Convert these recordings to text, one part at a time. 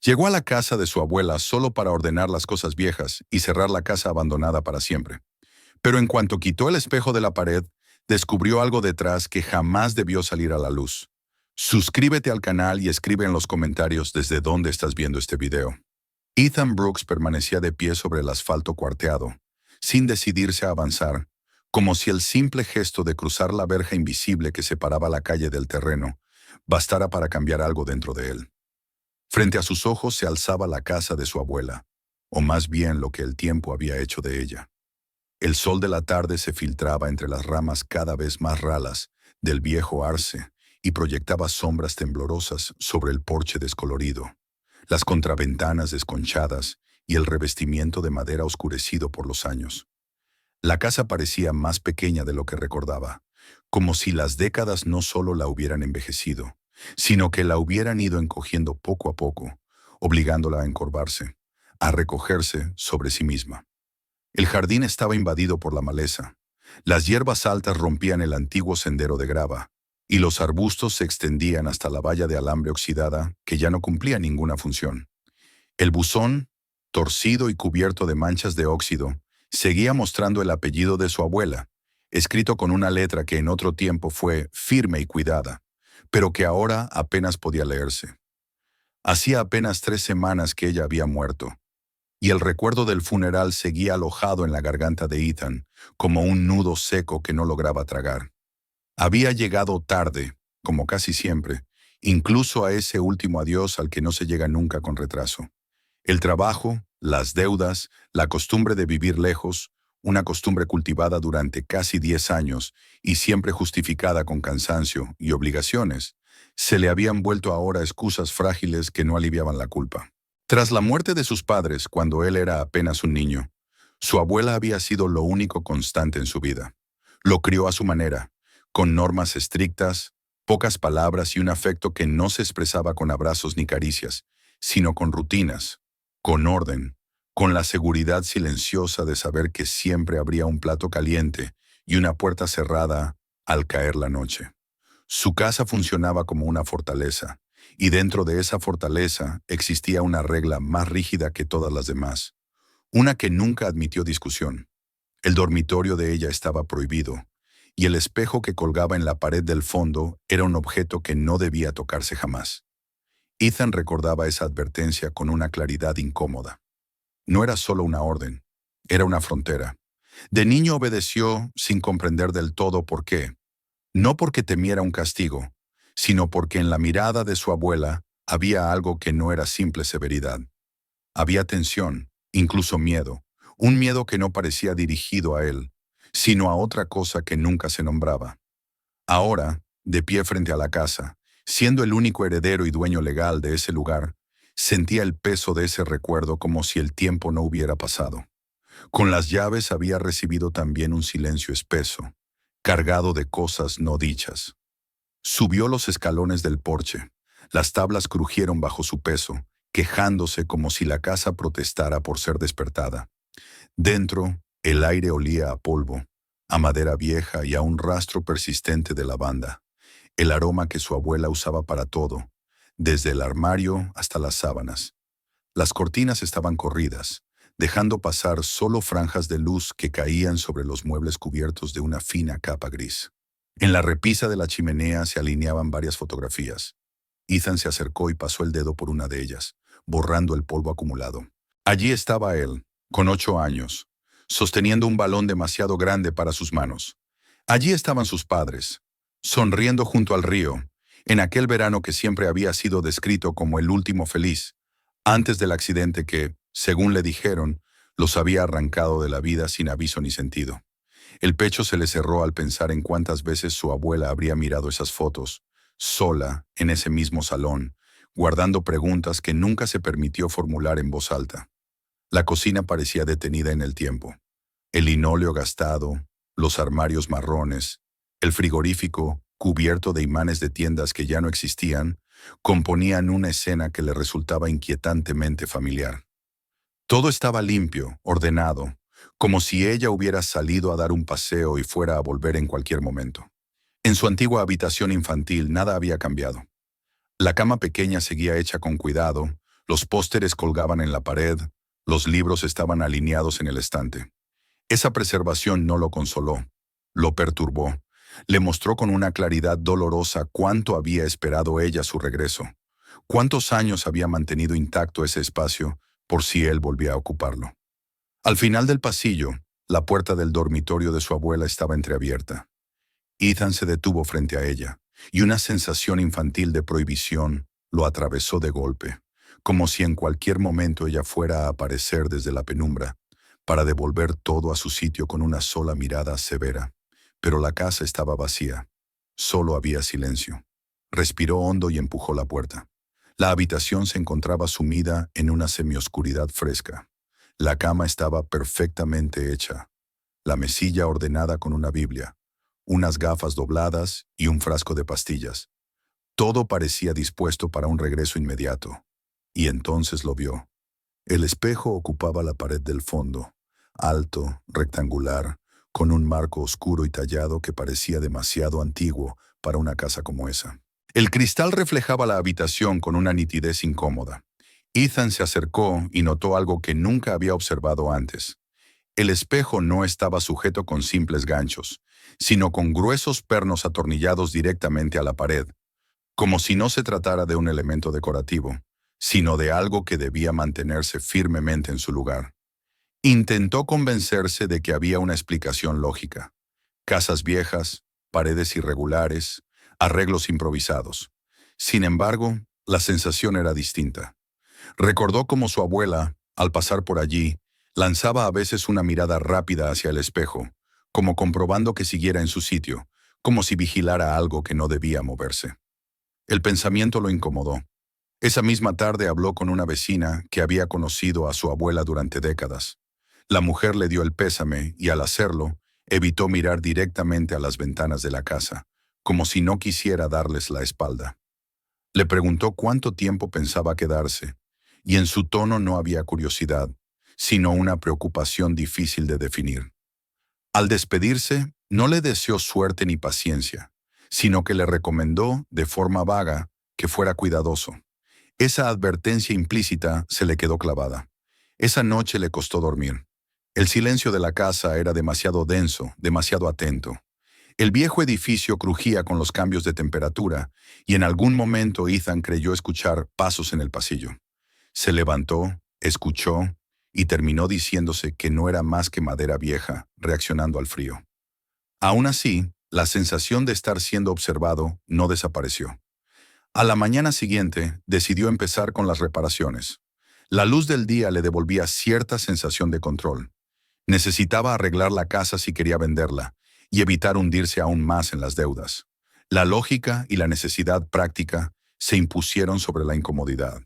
Llegó a la casa de su abuela solo para ordenar las cosas viejas y cerrar la casa abandonada para siempre. Pero en cuanto quitó el espejo de la pared, descubrió algo detrás que jamás debió salir a la luz. Suscríbete al canal y escribe en los comentarios desde dónde estás viendo este video. Ethan Brooks permanecía de pie sobre el asfalto cuarteado, sin decidirse a avanzar, como si el simple gesto de cruzar la verja invisible que separaba la calle del terreno bastara para cambiar algo dentro de él. Frente a sus ojos se alzaba la casa de su abuela, o más bien lo que el tiempo había hecho de ella. El sol de la tarde se filtraba entre las ramas cada vez más ralas del viejo arce y proyectaba sombras temblorosas sobre el porche descolorido, las contraventanas desconchadas y el revestimiento de madera oscurecido por los años. La casa parecía más pequeña de lo que recordaba, como si las décadas no solo la hubieran envejecido, sino que la hubieran ido encogiendo poco a poco, obligándola a encorvarse, a recogerse sobre sí misma. El jardín estaba invadido por la maleza. Las hierbas altas rompían el antiguo sendero de grava, y los arbustos se extendían hasta la valla de alambre oxidada que ya no cumplía ninguna función. El buzón, torcido y cubierto de manchas de óxido, seguía mostrando el apellido de su abuela, escrito con una letra que en otro tiempo fue firme y cuidada, pero que ahora apenas podía leerse. Hacía apenas 3 semanas que ella había muerto, y el recuerdo del funeral seguía alojado en la garganta de Ethan, como un nudo seco que no lograba tragar. Había llegado tarde, como casi siempre, incluso a ese último adiós al que no se llega nunca con retraso. El trabajo, las deudas, la costumbre de vivir lejos, una costumbre cultivada durante casi 10 años y siempre justificada con cansancio y obligaciones, se le habían vuelto ahora excusas frágiles que no aliviaban la culpa. Tras la muerte de sus padres, cuando él era apenas un niño, su abuela había sido lo único constante en su vida. Lo crió a su manera, con normas estrictas, pocas palabras y un afecto que no se expresaba con abrazos ni caricias, sino con rutinas, con orden, con la seguridad silenciosa de saber que siempre habría un plato caliente y una puerta cerrada al caer la noche. Su casa funcionaba como una fortaleza, y dentro de esa fortaleza existía una regla más rígida que todas las demás, una que nunca admitió discusión. El dormitorio de ella estaba prohibido, y el espejo que colgaba en la pared del fondo era un objeto que no debía tocarse jamás. Ethan recordaba esa advertencia con una claridad incómoda. No era solo una orden, era una frontera. De niño obedeció sin comprender del todo por qué. No porque temiera un castigo, sino porque en la mirada de su abuela había algo que no era simple severidad. Había tensión, incluso miedo, un miedo que no parecía dirigido a él, sino a otra cosa que nunca se nombraba. Ahora, de pie frente a la casa, siendo el único heredero y dueño legal de ese lugar, sentía el peso de ese recuerdo como si el tiempo no hubiera pasado. Con las llaves había recibido también un silencio espeso, cargado de cosas no dichas. Subió los escalones del porche. Las tablas crujieron bajo su peso, quejándose como si la casa protestara por ser despertada. Dentro, el aire olía a polvo, a madera vieja y a un rastro persistente de lavanda, el aroma que su abuela usaba para todo, desde el armario hasta las sábanas. Las cortinas estaban corridas, dejando pasar solo franjas de luz que caían sobre los muebles cubiertos de una fina capa gris. En la repisa de la chimenea se alineaban varias fotografías. Ethan se acercó y pasó el dedo por una de ellas, borrando el polvo acumulado. Allí estaba él, con 8 años, sosteniendo un balón demasiado grande para sus manos. Allí estaban sus padres, sonriendo junto al río, en aquel verano que siempre había sido descrito como el último feliz, antes del accidente que, según le dijeron, los había arrancado de la vida sin aviso ni sentido. El pecho se le cerró al pensar en cuántas veces su abuela habría mirado esas fotos, sola, en ese mismo salón, guardando preguntas que nunca se permitió formular en voz alta. La cocina parecía detenida en el tiempo. El linóleo gastado, los armarios marrones, el frigorífico, cubierto de imanes de tiendas que ya no existían, componían una escena que le resultaba inquietantemente familiar. Todo estaba limpio, ordenado, como si ella hubiera salido a dar un paseo y fuera a volver en cualquier momento. En su antigua habitación infantil nada había cambiado. La cama pequeña seguía hecha con cuidado, Los pósteres colgaban en la pared, los libros estaban alineados en el estante. Esa preservación no lo consoló, lo perturbó. Le mostró con una claridad dolorosa cuánto había esperado ella su regreso, cuántos años había mantenido intacto ese espacio por si él volvía a ocuparlo. Al final del pasillo, la puerta del dormitorio de su abuela estaba entreabierta. Ethan se detuvo frente a ella, y una sensación infantil de prohibición lo atravesó de golpe, como si en cualquier momento ella fuera a aparecer desde la penumbra, para devolver todo a su sitio con una sola mirada severa. Pero la casa estaba vacía. Solo había silencio. Respiró hondo y empujó la puerta. La habitación se encontraba sumida en una semioscuridad fresca. La cama estaba perfectamente hecha, la mesilla ordenada con una Biblia, unas gafas dobladas y un frasco de pastillas. Todo parecía dispuesto para un regreso inmediato. Y entonces lo vio. El espejo ocupaba la pared del fondo, alto, rectangular, con un marco oscuro y tallado que parecía demasiado antiguo para una casa como esa. El cristal reflejaba la habitación con una nitidez incómoda. Ethan se acercó y notó algo que nunca había observado antes. El espejo no estaba sujeto con simples ganchos, sino con gruesos pernos atornillados directamente a la pared, como si no se tratara de un elemento decorativo, sino de algo que debía mantenerse firmemente en su lugar. Intentó convencerse de que había una explicación lógica. Casas viejas, paredes irregulares, arreglos improvisados. Sin embargo, la sensación era distinta. Recordó cómo su abuela, al pasar por allí, lanzaba a veces una mirada rápida hacia el espejo, como comprobando que siguiera en su sitio, como si vigilara algo que no debía moverse. El pensamiento lo incomodó. Esa misma tarde habló con una vecina que había conocido a su abuela durante décadas. La mujer le dio el pésame y al hacerlo, evitó mirar directamente a las ventanas de la casa, como si no quisiera darles la espalda. Le preguntó cuánto tiempo pensaba quedarse, y en su tono no había curiosidad, sino una preocupación difícil de definir. Al despedirse, no le deseó suerte ni paciencia, sino que le recomendó, de forma vaga, que fuera cuidadoso. Esa advertencia implícita se le quedó clavada. Esa noche le costó dormir. El silencio de la casa era demasiado denso, demasiado atento. El viejo edificio crujía con los cambios de temperatura, y en algún momento Ethan creyó escuchar pasos en el pasillo. Se levantó, escuchó, y terminó diciéndose que no era más que madera vieja, reaccionando al frío. Aún así, la sensación de estar siendo observado no desapareció. A la mañana siguiente, decidió empezar con las reparaciones. La luz del día le devolvía cierta sensación de control. Necesitaba arreglar la casa si quería venderla, y evitar hundirse aún más en las deudas. La lógica y la necesidad práctica se impusieron sobre la incomodidad.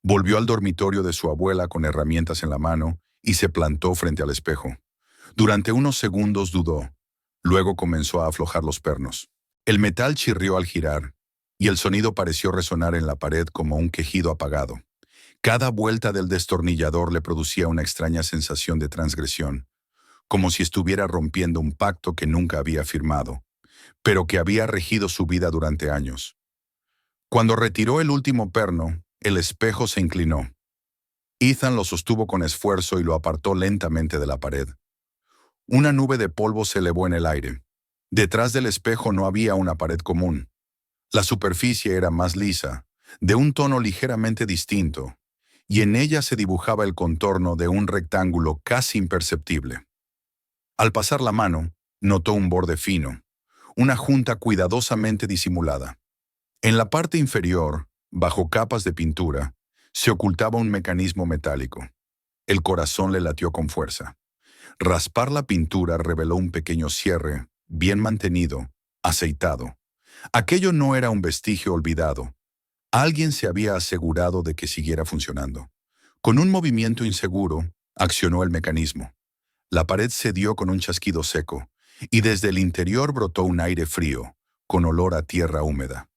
Volvió al dormitorio de su abuela con herramientas en la mano y se plantó frente al espejo. Durante unos segundos dudó. Luego comenzó a aflojar los pernos. El metal chirrió al girar, y el sonido pareció resonar en la pared como un quejido apagado. Cada vuelta del destornillador le producía una extraña sensación de transgresión, como si estuviera rompiendo un pacto que nunca había firmado, pero que había regido su vida durante años. Cuando retiró el último perno, el espejo se inclinó. Ethan lo sostuvo con esfuerzo y lo apartó lentamente de la pared. Una nube de polvo se elevó en el aire. Detrás del espejo no había una pared común. La superficie era más lisa, de un tono ligeramente distinto, y en ella se dibujaba el contorno de un rectángulo casi imperceptible. Al pasar la mano, notó un borde fino, una junta cuidadosamente disimulada. En la parte inferior, bajo capas de pintura, se ocultaba un mecanismo metálico. El corazón le latió con fuerza. Raspar la pintura reveló un pequeño cierre, bien mantenido, aceitado. Aquello no era un vestigio olvidado. Alguien se había asegurado de que siguiera funcionando. Con un movimiento inseguro, accionó el mecanismo. La pared cedió con un chasquido seco, y desde el interior brotó un aire frío, con olor a tierra húmeda.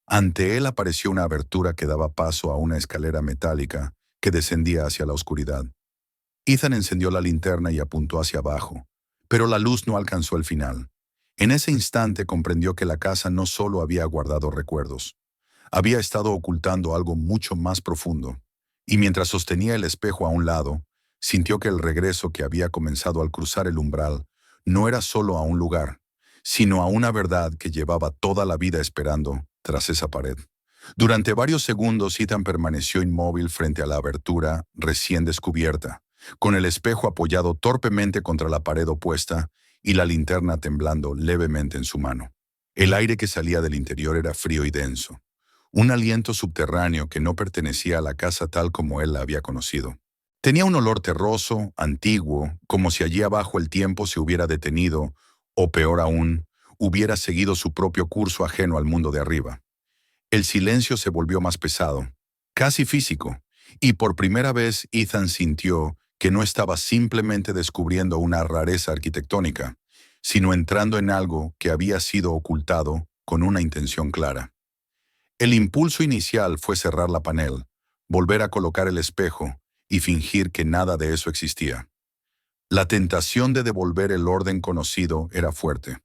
Ante él apareció una abertura que daba paso a una escalera metálica que descendía hacia la oscuridad. Ethan encendió la linterna y apuntó hacia abajo, pero la luz no alcanzó el final. En ese instante comprendió que la casa no solo había guardado recuerdos, había estado ocultando algo mucho más profundo. y mientras sostenía el espejo a un lado, sintió que el regreso que había comenzado al cruzar el umbral no era solo a un lugar, sino a una verdad que llevaba toda la vida esperando tras esa pared. Durante varios segundos, Ethan permaneció inmóvil frente a la abertura recién descubierta, con el espejo apoyado torpemente contra la pared opuesta y la linterna temblando levemente en su mano. El aire que salía del interior era frío y denso, un aliento subterráneo que no pertenecía a la casa tal como él la había conocido. Tenía un olor terroso, antiguo, como si allí abajo el tiempo se hubiera detenido, o peor aún, hubiera seguido su propio curso ajeno al mundo de arriba. El silencio se volvió más pesado, casi físico, y por primera vez Ethan sintió que no estaba simplemente descubriendo una rareza arquitectónica, sino entrando en algo que había sido ocultado con una intención clara. El impulso inicial fue cerrar la panel, volver a colocar el espejo y fingir que nada de eso existía. La tentación de devolver el orden conocido era fuerte.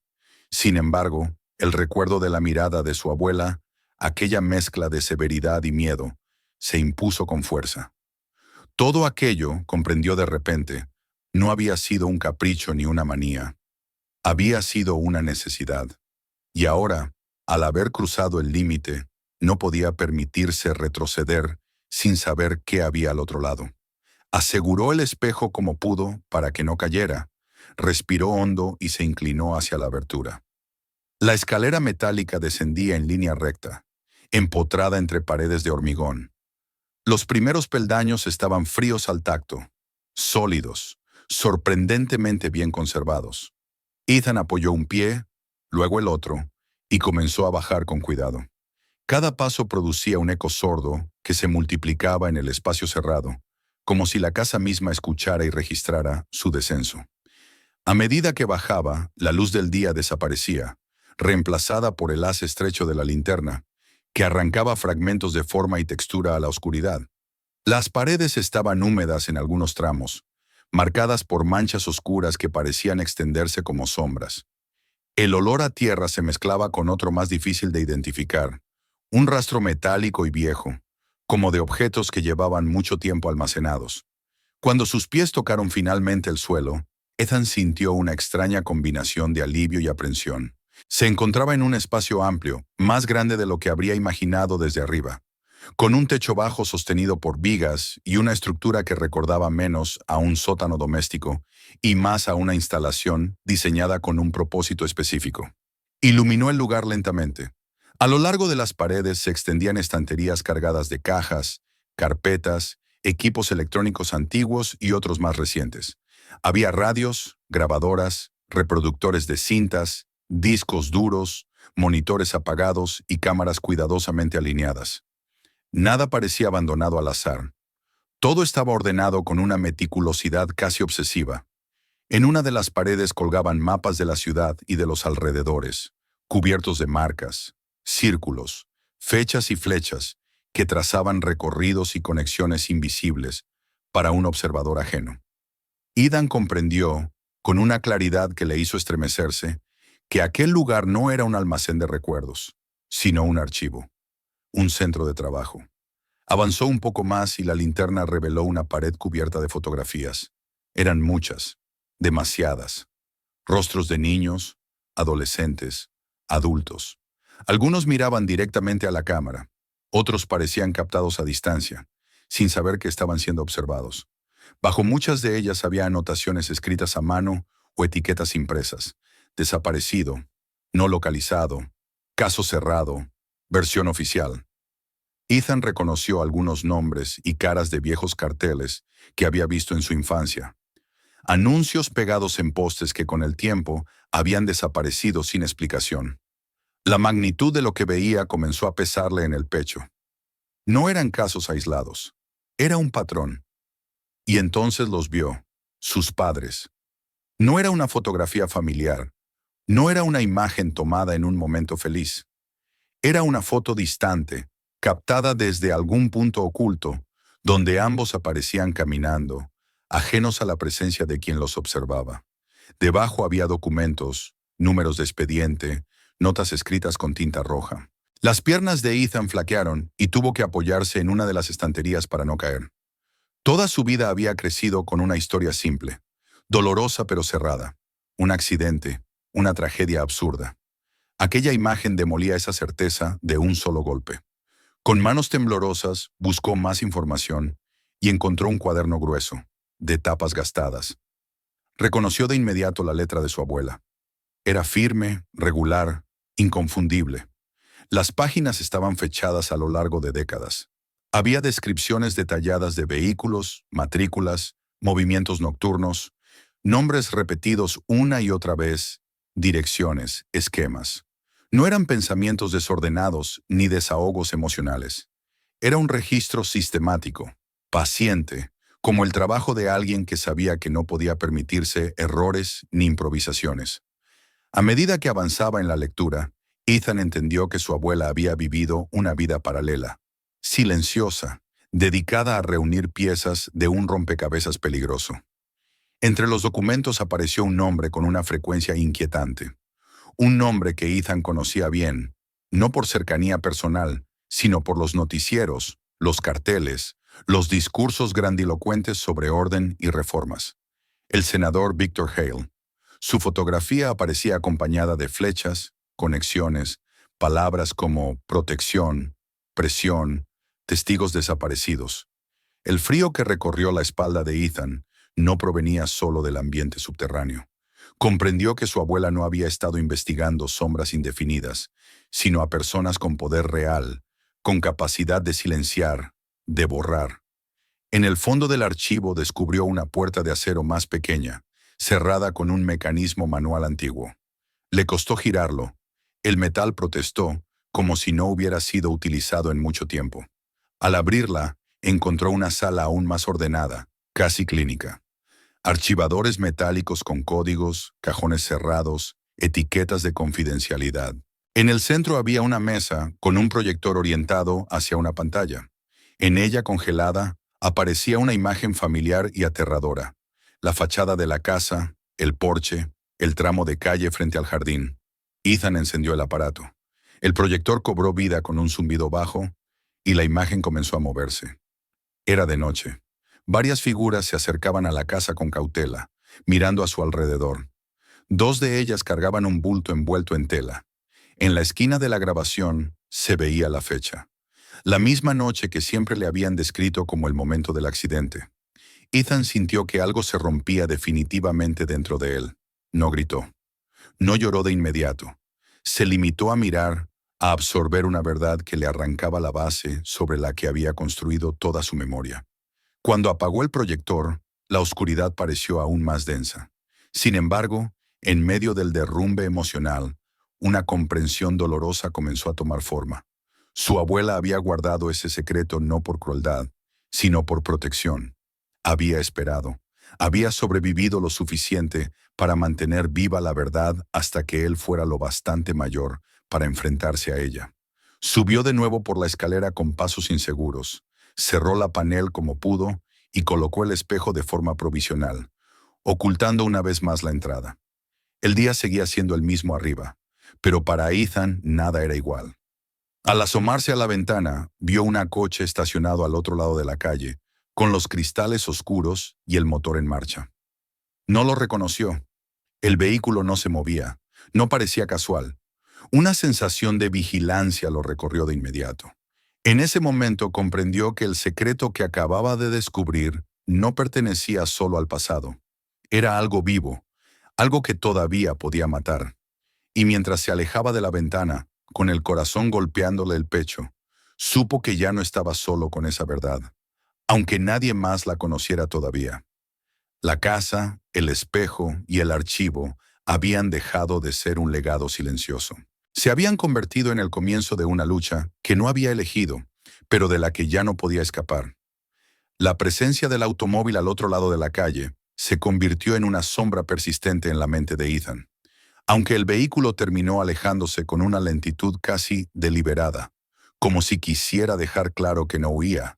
Sin embargo, el recuerdo de la mirada de su abuela, aquella mezcla de severidad y miedo, se impuso con fuerza. Todo aquello, comprendió de repente, no había sido un capricho ni una manía. Había sido una necesidad. Y ahora, al haber cruzado el límite, no podía permitirse retroceder sin saber qué había al otro lado. Aseguró el espejo como pudo para que no cayera, respiró hondo y se inclinó hacia la abertura. La escalera metálica descendía en línea recta, empotrada entre paredes de hormigón. Los primeros peldaños estaban fríos al tacto, sólidos, sorprendentemente bien conservados. Ethan apoyó un pie, luego el otro, y comenzó a bajar con cuidado. Cada paso producía un eco sordo que se multiplicaba en el espacio cerrado, como si la casa misma escuchara y registrara su descenso. A medida que bajaba, la luz del día desaparecía, reemplazada por el haz estrecho de la linterna, que arrancaba fragmentos de forma y textura a la oscuridad. Las paredes estaban húmedas en algunos tramos, marcadas por manchas oscuras que parecían extenderse como sombras. El olor a tierra se mezclaba con otro más difícil de identificar, un rastro metálico y viejo, como de objetos que llevaban mucho tiempo almacenados. Cuando sus pies tocaron finalmente el suelo, Ethan sintió una extraña combinación de alivio y aprensión. Se encontraba en un espacio amplio, más grande de lo que habría imaginado desde arriba, con un techo bajo sostenido por vigas y una estructura que recordaba menos a un sótano doméstico y más a una instalación diseñada con un propósito específico. Iluminó el lugar lentamente. A lo largo de las paredes se extendían estanterías cargadas de cajas, carpetas, equipos electrónicos antiguos y otros más recientes. Había radios, grabadoras, reproductores de cintas, discos duros, monitores apagados y cámaras cuidadosamente alineadas. Nada parecía abandonado al azar. Todo estaba ordenado con una meticulosidad casi obsesiva. En una de las paredes colgaban mapas de la ciudad y de los alrededores, cubiertos de marcas, círculos, fechas y flechas que trazaban recorridos y conexiones invisibles para un observador ajeno. Ethan comprendió, con una claridad que le hizo estremecerse, que aquel lugar no era un almacén de recuerdos, sino un archivo, un centro de trabajo. Avanzó un poco más y la linterna reveló una pared cubierta de fotografías. Eran muchas, demasiadas. Rostros de niños, adolescentes, adultos. Algunos miraban directamente a la cámara, otros parecían captados a distancia, sin saber que estaban siendo observados. Bajo muchas de ellas había anotaciones escritas a mano o etiquetas impresas. Desaparecido, no localizado, caso cerrado, versión oficial. Ethan reconoció algunos nombres y caras de viejos carteles que había visto en su infancia. Anuncios pegados en postes que con el tiempo habían desaparecido sin explicación. La magnitud de lo que veía comenzó a pesarle en el pecho. No eran casos aislados, era un patrón. Y entonces los vio, sus padres. No era una fotografía familiar, no era una imagen tomada en un momento feliz. Era una foto distante, captada desde algún punto oculto, donde ambos aparecían caminando, ajenos a la presencia de quien los observaba. Debajo había documentos, números de expediente, notas escritas con tinta roja. Las piernas de Ethan flaquearon y tuvo que apoyarse en una de las estanterías para no caer. Toda su vida había crecido con una historia simple, dolorosa pero cerrada. Un accidente, una tragedia absurda. Aquella imagen demolía esa certeza de un solo golpe. Con manos temblorosas, buscó más información y encontró un cuaderno grueso, de tapas gastadas. Reconoció de inmediato la letra de su abuela. Era firme, regular, inconfundible. Las páginas estaban fechadas a lo largo de décadas. Había descripciones detalladas de vehículos, matrículas, movimientos nocturnos, nombres repetidos una y otra vez, direcciones, esquemas. No eran pensamientos desordenados ni desahogos emocionales. Era un registro sistemático, paciente, como el trabajo de alguien que sabía que no podía permitirse errores ni improvisaciones. A medida que avanzaba en la lectura, Ethan entendió que su abuela había vivido una vida paralela, silenciosa, dedicada a reunir piezas de un rompecabezas peligroso. Entre los documentos apareció un nombre con una frecuencia inquietante. Un nombre que Ethan conocía bien, no por cercanía personal, sino por los noticieros, los carteles, los discursos grandilocuentes sobre orden y reformas. El senador Victor Hale. Su fotografía aparecía acompañada de flechas, conexiones, palabras como protección, presión, testigos desaparecidos. El frío que recorrió la espalda de Ethan no provenía solo del ambiente subterráneo. Comprendió que su abuela no había estado investigando sombras indefinidas, sino a personas con poder real, con capacidad de silenciar, de borrar. En el fondo del archivo descubrió una puerta de acero más pequeña, cerrada con un mecanismo manual antiguo. Le costó girarlo. El metal protestó, como si no hubiera sido utilizado en mucho tiempo. Al abrirla, encontró una sala aún más ordenada, casi clínica. Archivadores metálicos con códigos, cajones cerrados, etiquetas de confidencialidad. En el centro había una mesa con un proyector orientado hacia una pantalla. En ella, congelada, aparecía una imagen familiar y aterradora. La fachada de la casa, el porche, el tramo de calle frente al jardín. Ethan encendió el aparato. El proyector cobró vida con un zumbido bajo y la imagen comenzó a moverse. Era de noche. Varias figuras se acercaban a la casa con cautela, mirando a su alrededor. Dos de ellas cargaban un bulto envuelto en tela. En la esquina de la grabación se veía la fecha. La misma noche que siempre le habían descrito como el momento del accidente. Ethan sintió que algo se rompía definitivamente dentro de él. No gritó. No lloró de inmediato. Se limitó a mirar, a absorber una verdad que le arrancaba la base sobre la que había construido toda su memoria. Cuando apagó el proyector, la oscuridad pareció aún más densa. Sin embargo, en medio del derrumbe emocional, una comprensión dolorosa comenzó a tomar forma. Su abuela había guardado ese secreto no por crueldad, sino por protección. Había esperado, había sobrevivido lo suficiente para mantener viva la verdad hasta que él fuera lo bastante mayor para enfrentarse a ella. Subió de nuevo por la escalera con pasos inseguros, cerró la panel como pudo y colocó el espejo de forma provisional, ocultando una vez más la entrada. El día seguía siendo el mismo arriba, pero para Ethan nada era igual. Al asomarse a la ventana, vio un coche estacionado al otro lado de la calle, con los cristales oscuros y el motor en marcha. No lo reconoció. El vehículo no se movía, no parecía casual. Una sensación de vigilancia lo recorrió de inmediato. En ese momento comprendió que el secreto que acababa de descubrir no pertenecía solo al pasado. Era algo vivo, algo que todavía podía matar. Y mientras se alejaba de la ventana, con el corazón golpeándole el pecho, supo que ya no estaba solo con esa verdad, aunque nadie más la conociera todavía. La casa, el espejo y el archivo habían dejado de ser un legado silencioso. Se habían convertido en el comienzo de una lucha que no había elegido, pero de la que ya no podía escapar. La presencia del automóvil al otro lado de la calle se convirtió en una sombra persistente en la mente de Ethan. Aunque el vehículo terminó alejándose con una lentitud casi deliberada, como si quisiera dejar claro que no huía,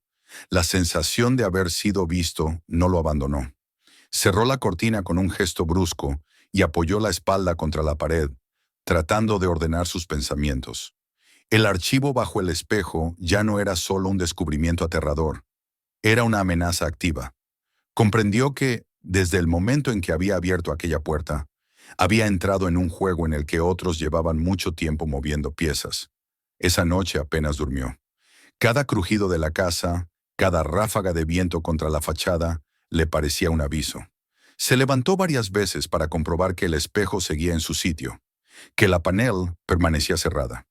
la sensación de haber sido visto no lo abandonó. Cerró la cortina con un gesto brusco y apoyó la espalda contra la pared, tratando de ordenar sus pensamientos. El archivo bajo el espejo ya no era solo un descubrimiento aterrador, era una amenaza activa. Comprendió que, desde el momento en que había abierto aquella puerta, había entrado en un juego en el que otros llevaban mucho tiempo moviendo piezas. Esa noche apenas durmió. Cada crujido de la casa, cada ráfaga de viento contra la fachada, le parecía un aviso. Se levantó varias veces para comprobar que el espejo seguía en su sitio, que la panel permanecía cerrada.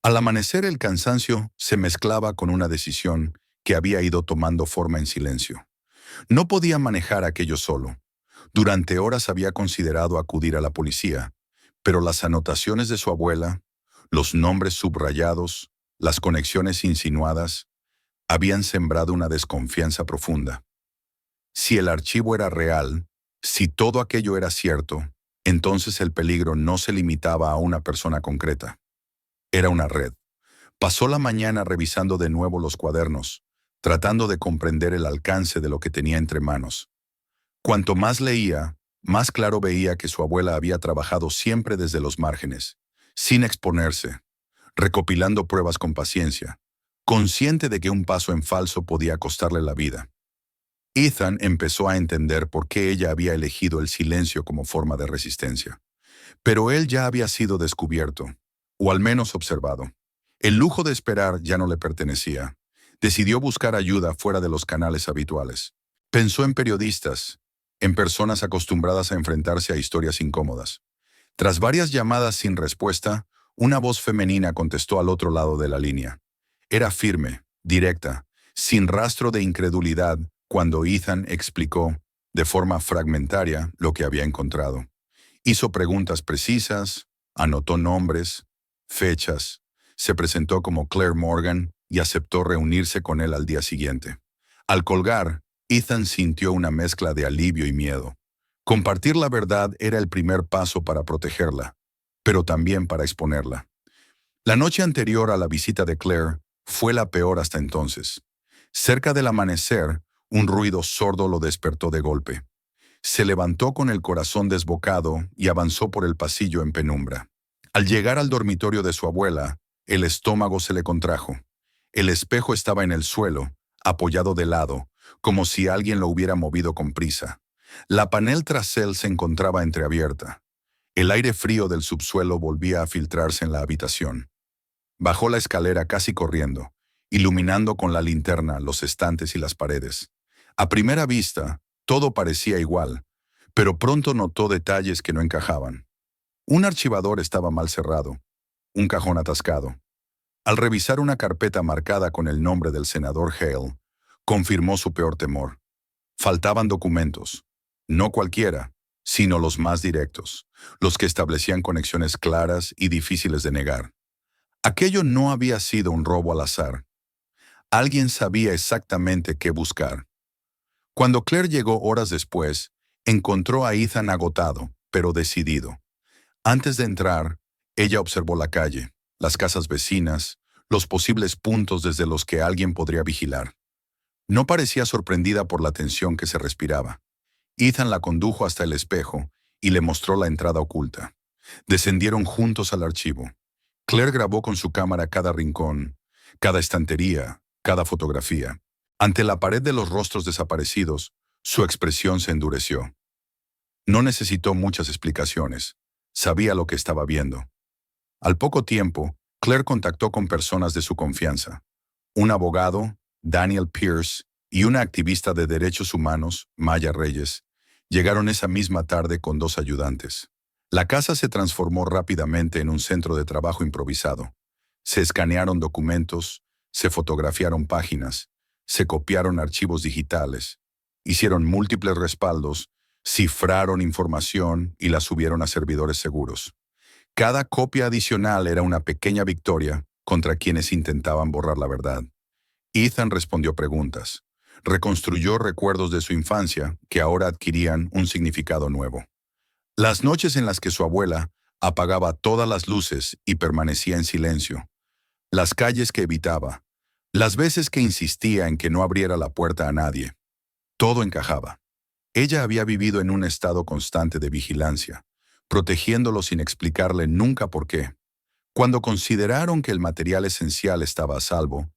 Al amanecer el cansancio se mezclaba con una decisión que había ido tomando forma en silencio. No podía manejar aquello solo. Durante horas había considerado acudir a la policía, pero las anotaciones de su abuela, los nombres subrayados, las conexiones insinuadas, habían sembrado una desconfianza profunda. Si el archivo era real, si todo aquello era cierto, entonces el peligro no se limitaba a una persona concreta. Era una red. Pasó la mañana revisando de nuevo los cuadernos, tratando de comprender el alcance de lo que tenía entre manos. Cuanto más leía, más claro veía que su abuela había trabajado siempre desde los márgenes, sin exponerse, recopilando pruebas con paciencia, consciente de que un paso en falso podía costarle la vida. Ethan empezó a entender por qué ella había elegido el silencio como forma de resistencia. Pero él ya había sido descubierto, o al menos observado. El lujo de esperar ya no le pertenecía. Decidió buscar ayuda fuera de los canales habituales. Pensó en periodistas, en personas acostumbradas a enfrentarse a historias incómodas. Tras varias llamadas sin respuesta, una voz femenina contestó al otro lado de la línea. Era firme, directa, sin rastro de incredulidad cuando Ethan explicó, de forma fragmentaria, lo que había encontrado. Hizo preguntas precisas, anotó nombres, fechas, se presentó como Claire Morgan y aceptó reunirse con él al día siguiente. Al colgar, Ethan sintió una mezcla de alivio y miedo. Compartir la verdad era el primer paso para protegerla, pero también para exponerla. La noche anterior a la visita de Claire fue la peor hasta entonces. Cerca del amanecer, un ruido sordo lo despertó de golpe. Se levantó con el corazón desbocado y avanzó por el pasillo en penumbra. Al llegar al dormitorio de su abuela, el estómago se le contrajo. El espejo estaba en el suelo, apoyado de lado, como si alguien lo hubiera movido con prisa. La panel tras él se encontraba entreabierta. El aire frío del subsuelo volvía a filtrarse en la habitación. Bajó la escalera casi corriendo, iluminando con la linterna los estantes y las paredes. A primera vista, todo parecía igual, pero pronto notó detalles que no encajaban. Un archivador estaba mal cerrado, un cajón atascado. Al revisar una carpeta marcada con el nombre del senador Hale, confirmó su peor temor. Faltaban documentos, no cualquiera, sino los más directos, los que establecían conexiones claras y difíciles de negar. Aquello no había sido un robo al azar. Alguien sabía exactamente qué buscar. Cuando Claire llegó horas después, encontró a Ethan agotado, pero decidido. Antes de entrar, ella observó la calle, las casas vecinas, los posibles puntos desde los que alguien podría vigilar. No parecía sorprendida por la tensión que se respiraba. Ethan la condujo hasta el espejo y le mostró la entrada oculta. Descendieron juntos al archivo. Claire grabó con su cámara cada rincón, cada estantería, cada fotografía. Ante la pared de los rostros desaparecidos, su expresión se endureció. No necesitó muchas explicaciones. Sabía lo que estaba viendo. Al poco tiempo, Claire contactó con personas de su confianza. Un abogado, Daniel Pierce, y una activista de derechos humanos, Maya Reyes, llegaron esa misma tarde con 2 ayudantes. La casa se transformó rápidamente en un centro de trabajo improvisado. Se escanearon documentos, se fotografiaron páginas, se copiaron archivos digitales, hicieron múltiples respaldos, cifraron información y la subieron a servidores seguros. Cada copia adicional era una pequeña victoria contra quienes intentaban borrar la verdad. Ethan respondió preguntas. Reconstruyó recuerdos de su infancia que ahora adquirían un significado nuevo. Las noches en las que su abuela apagaba todas las luces y permanecía en silencio. Las calles que evitaba. Las veces que insistía en que no abriera la puerta a nadie. Todo encajaba. Ella había vivido en un estado constante de vigilancia, protegiéndolo sin explicarle nunca por qué. Cuando consideraron que el material esencial estaba a salvo,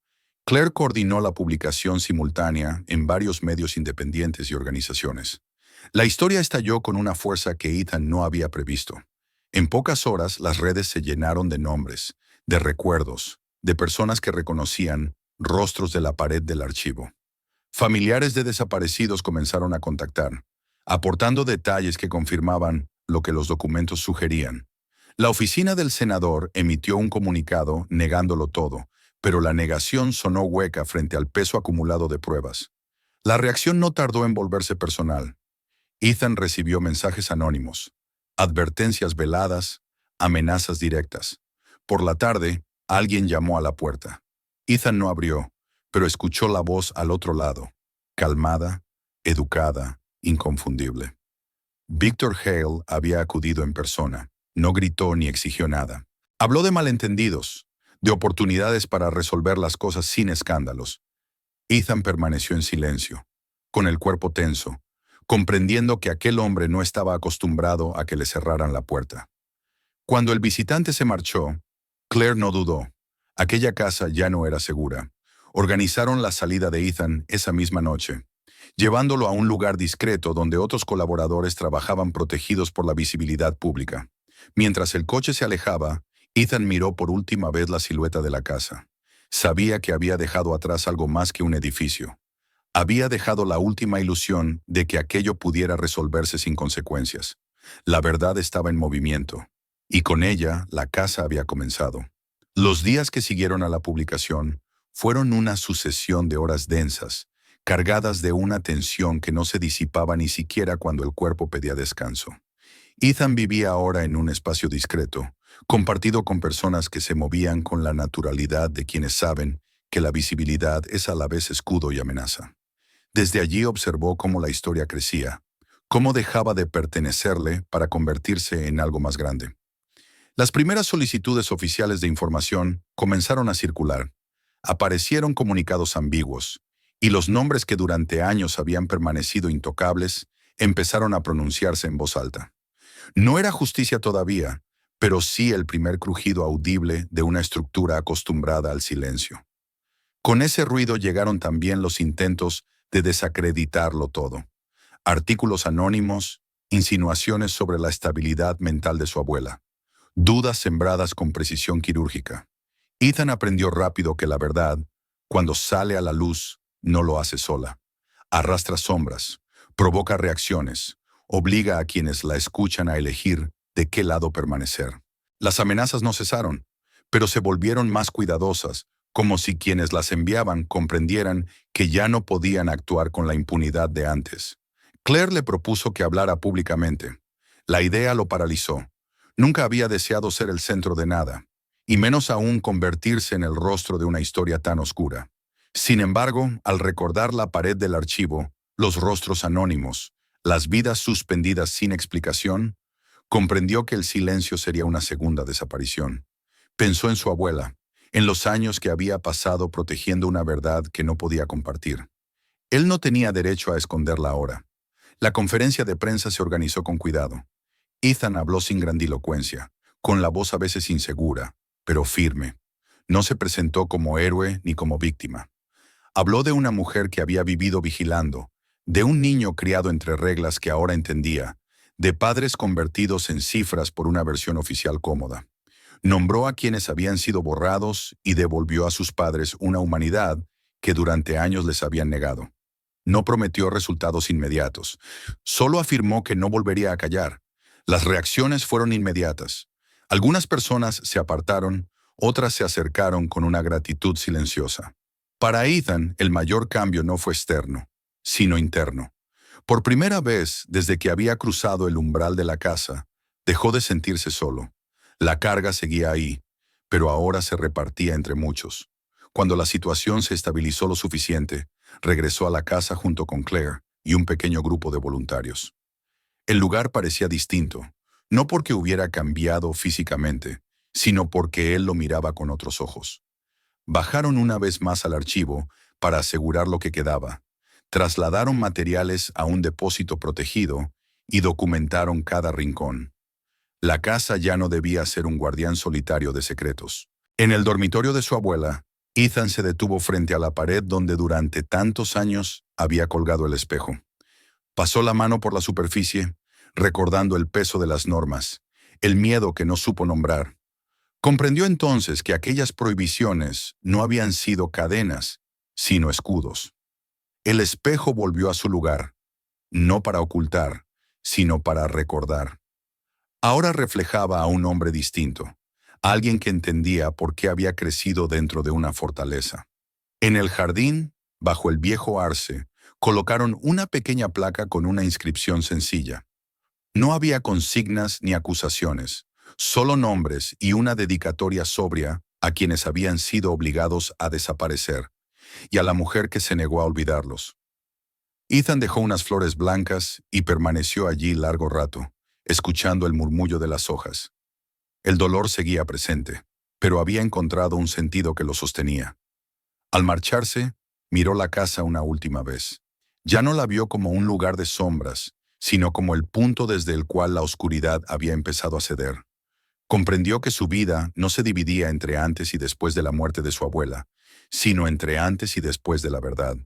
Claire coordinó la publicación simultánea en varios medios independientes y organizaciones. La historia estalló con una fuerza que Ethan no había previsto. En pocas horas, las redes se llenaron de nombres, de recuerdos, de personas que reconocían rostros de la pared del archivo. Familiares de desaparecidos comenzaron a contactar, aportando detalles que confirmaban lo que los documentos sugerían. La oficina del senador emitió un comunicado negándolo todo, pero la negación sonó hueca frente al peso acumulado de pruebas. La reacción no tardó en volverse personal. Ethan recibió mensajes anónimos, advertencias veladas, amenazas directas. Por la tarde, alguien llamó a la puerta. Ethan no abrió, pero escuchó la voz al otro lado, calmada, educada, inconfundible. Victor Hale había acudido en persona. No gritó ni exigió nada. Habló de malentendidos, de oportunidades para resolver las cosas sin escándalos. Ethan permaneció en silencio, con el cuerpo tenso, comprendiendo que aquel hombre no estaba acostumbrado a que le cerraran la puerta. Cuando el visitante se marchó, Claire no dudó. Aquella casa ya no era segura. Organizaron la salida de Ethan esa misma noche, llevándolo a un lugar discreto donde otros colaboradores trabajaban protegidos por la visibilidad pública. Mientras el coche se alejaba, Ethan miró por última vez la silueta de la casa. Sabía que había dejado atrás algo más que un edificio. Había dejado la última ilusión de que aquello pudiera resolverse sin consecuencias. La verdad estaba en movimiento, y con ella la casa había comenzado. Los días que siguieron a la publicación fueron una sucesión de horas densas, cargadas de una tensión que no se disipaba ni siquiera cuando el cuerpo pedía descanso. Ethan vivía ahora en un espacio discreto, compartido con personas que se movían con la naturalidad de quienes saben que la visibilidad es a la vez escudo y amenaza. Desde allí observó cómo la historia crecía, cómo dejaba de pertenecerle para convertirse en algo más grande. Las primeras solicitudes oficiales de información comenzaron a circular. Aparecieron comunicados ambiguos, y los nombres que durante años habían permanecido intocables empezaron a pronunciarse en voz alta. No era justicia todavía, pero sí el primer crujido audible de una estructura acostumbrada al silencio. Con ese ruido llegaron también los intentos de desacreditarlo todo. Artículos anónimos, insinuaciones sobre la estabilidad mental de su abuela, dudas sembradas con precisión quirúrgica. Ethan aprendió rápido que la verdad, cuando sale a la luz, no lo hace sola. Arrastra sombras, provoca reacciones, obliga a quienes la escuchan a elegir de qué lado permanecer. Las amenazas no cesaron, pero se volvieron más cuidadosas, como si quienes las enviaban comprendieran que ya no podían actuar con la impunidad de antes. Claire le propuso que hablara públicamente. La idea lo paralizó. Nunca había deseado ser el centro de nada, y menos aún convertirse en el rostro de una historia tan oscura. Sin embargo, al recordar la pared del archivo, los rostros anónimos, las vidas suspendidas sin explicación, comprendió que el silencio sería una segunda desaparición. Pensó en su abuela, en los años que había pasado protegiendo una verdad que no podía compartir. Él no tenía derecho a esconderla ahora. La conferencia de prensa se organizó con cuidado. Ethan habló sin grandilocuencia, con la voz a veces insegura, pero firme. No se presentó como héroe ni como víctima. Habló de una mujer que había vivido vigilando, de un niño criado entre reglas que ahora entendía, de padres convertidos en cifras por una versión oficial cómoda. Nombró a quienes habían sido borrados y devolvió a sus padres una humanidad que durante años les habían negado. No prometió resultados inmediatos, solo afirmó que no volvería a callar. Las reacciones fueron inmediatas. Algunas personas se apartaron, otras se acercaron con una gratitud silenciosa. Para Ethan, el mayor cambio no fue externo, sino interno. Por primera vez, desde que había cruzado el umbral de la casa, dejó de sentirse solo. La carga seguía ahí, pero ahora se repartía entre muchos. Cuando la situación se estabilizó lo suficiente, regresó a la casa junto con Claire y un pequeño grupo de voluntarios. El lugar parecía distinto, no porque hubiera cambiado físicamente, sino porque él lo miraba con otros ojos. Bajaron una vez más al archivo para asegurar lo que quedaba. Trasladaron materiales a un depósito protegido y documentaron cada rincón. La casa ya no debía ser un guardián solitario de secretos. En el dormitorio de su abuela, Ethan se detuvo frente a la pared donde durante tantos años había colgado el espejo. Pasó la mano por la superficie, recordando el peso de las normas, el miedo que no supo nombrar. Comprendió entonces que aquellas prohibiciones no habían sido cadenas, sino escudos. El espejo volvió a su lugar, no para ocultar, sino para recordar. Ahora reflejaba a un hombre distinto, alguien que entendía por qué había crecido dentro de una fortaleza. En el jardín, bajo el viejo arce, colocaron una pequeña placa con una inscripción sencilla. No había consignas ni acusaciones, solo nombres y una dedicatoria sobria a quienes habían sido obligados a desaparecer, y a la mujer que se negó a olvidarlos. Ethan dejó unas flores blancas y permaneció allí largo rato, escuchando el murmullo de las hojas. El dolor seguía presente, pero había encontrado un sentido que lo sostenía. Al marcharse, miró la casa una última vez. Ya no la vio como un lugar de sombras, sino como el punto desde el cual la oscuridad había empezado a ceder. Comprendió que su vida no se dividía entre antes y después de la muerte de su abuela, sino entre antes y después de la verdad.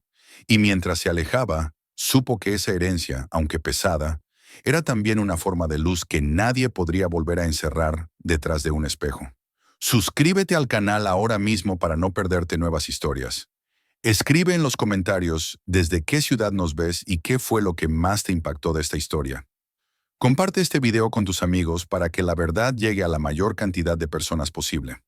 Y mientras se alejaba, supo que esa herencia, aunque pesada, era también una forma de luz que nadie podría volver a encerrar detrás de un espejo. Suscríbete al canal ahora mismo para no perderte nuevas historias. Escribe en los comentarios desde qué ciudad nos ves y qué fue lo que más te impactó de esta historia. Comparte este video con tus amigos para que la verdad llegue a la mayor cantidad de personas posible.